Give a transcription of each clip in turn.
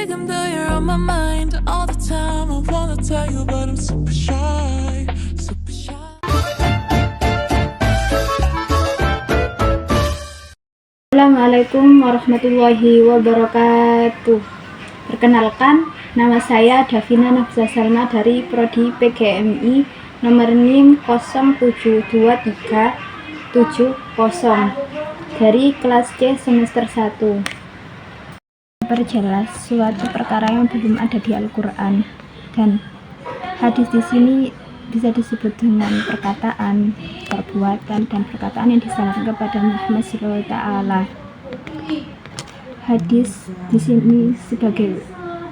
even though you're on my mind all the time. I wanna tell you, but I'm super shy, super shy. Assalamualaikum warahmatullahi wabarakatuh. Perkenalkan, nama saya Davina Nafsa Salma dari Prodi PGMI nomor NIM 072370 dari kelas C semester 1. Perjelas suatu perkara yang belum ada di Al-Quran, dan hadis di sini bisa disebut dengan perkataan, perbuatan, dan perkataan yang disarankan kepada Muhammad SAW. Hadis di sini sebagai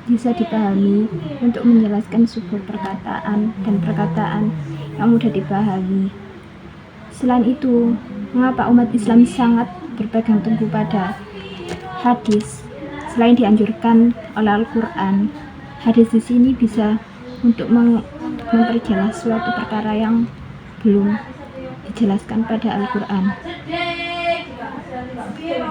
bisa dipahami untuk menjelaskan sebuah perkataan dan perkataan yang mudah dipahami. Selain itu, mengapa umat Islam sangat berpegang teguh pada hadis? Selain dianjurkan oleh Al-Quran, hadis di sini bisa untuk memperjelas suatu perkara yang belum dijelaskan pada Al-Quran.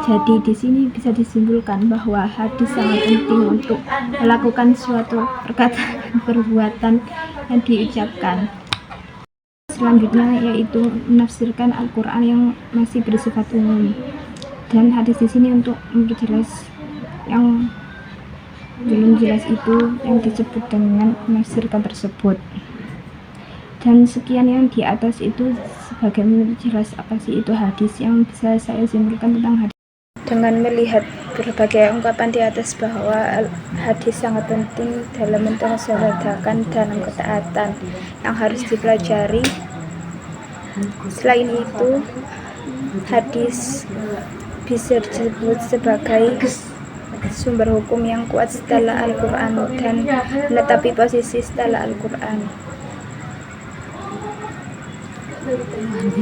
Jadi di sini bisa disimpulkan bahwa hadis sangat penting untuk melakukan suatu perkataan dan perbuatan yang diucapkan. Selanjutnya yaitu menafsirkan Al-Quran yang masih bersifat umum, dan hadis di sini untuk memperjelas yang belum jelas itu yang disebut dengan menafsirkan tersebut. Dan sekian yang di atas itu sebagai menjelas apa sih itu hadis yang bisa saya simpulkan tentang hadis. Dengan melihat berbagai ungkapan di atas bahwa hadis sangat penting dalam mensyaratkan dalam ketaatan yang harus dipelajari. Selain itu, hadis bisa disebut sebagai sumber hukum yang kuat setelah Al-Quran dan menetapi posisi setelah Al-Quran.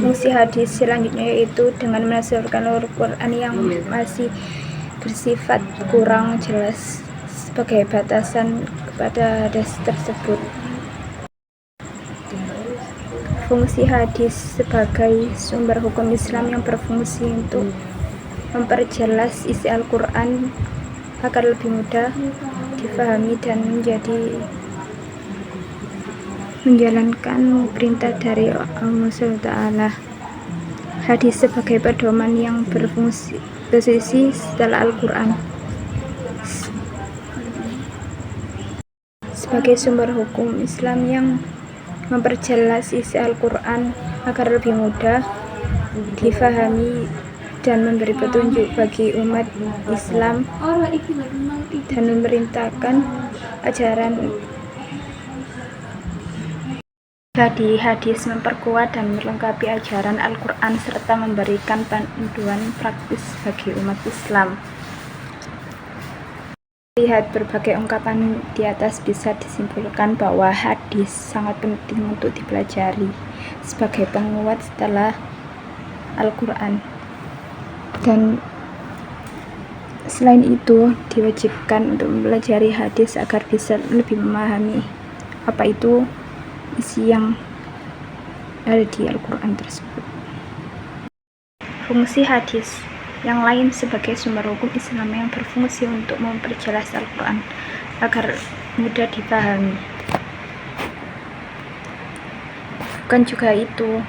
Fungsi hadis selanjutnya yaitu dengan menafsirkan Al-Quran yang masih bersifat kurang jelas sebagai batasan kepada hadis tersebut. Fungsi hadis sebagai sumber hukum Islam yang berfungsi untuk memperjelas isi Al-Quran agar lebih mudah difahami dan menjalankan perintah dari Allah SWT. Hadis sebagai pedoman yang berfungsi posisi setelah Al-Quran sebagai sumber hukum Islam yang memperjelas isi Al-Quran agar lebih mudah difahami dan memberi petunjuk bagi umat Islam dan memerintahkan ajaran. Jadi hadis memperkuat dan melengkapi ajaran Al-Quran serta memberikan panduan praktis bagi umat Islam. Lihat berbagai ungkapan di atas bisa disimpulkan bahwa hadis sangat penting untuk dipelajari sebagai penguat setelah Al-Quran. Dan selain itu diwajibkan untuk mempelajari hadis agar bisa lebih memahami apa itu isi yang ada di Al-Quran tersebut. Fungsi hadis yang lain sebagai sumber hukum Islam yang berfungsi untuk memperjelas Al-Quran agar mudah dipahami. Bukan juga itu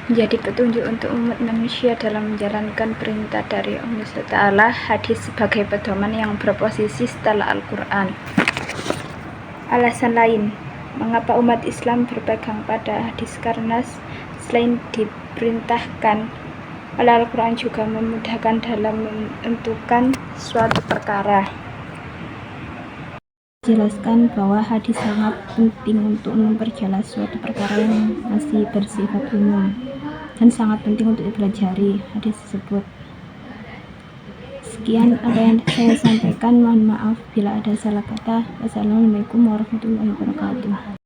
menjadi petunjuk untuk umat manusia dalam menjalankan perintah dari Allah SWT. Hadis sebagai pedoman yang berposisi setelah Al-Quran. Alasan lain mengapa umat Islam berpegang pada hadis karena selain diperintahkan oleh Al-Quran juga memudahkan dalam menentukan suatu perkara. Jelaskan bahwa hadis sangat penting untuk memperjelas suatu perkara yang masih bersifat umum dan sangat penting untuk dipelajari hadis tersebut. Sekian apa yang saya sampaikan, mohon maaf bila ada salah kata. Wassalamualaikum warahmatullahi wabarakatuh.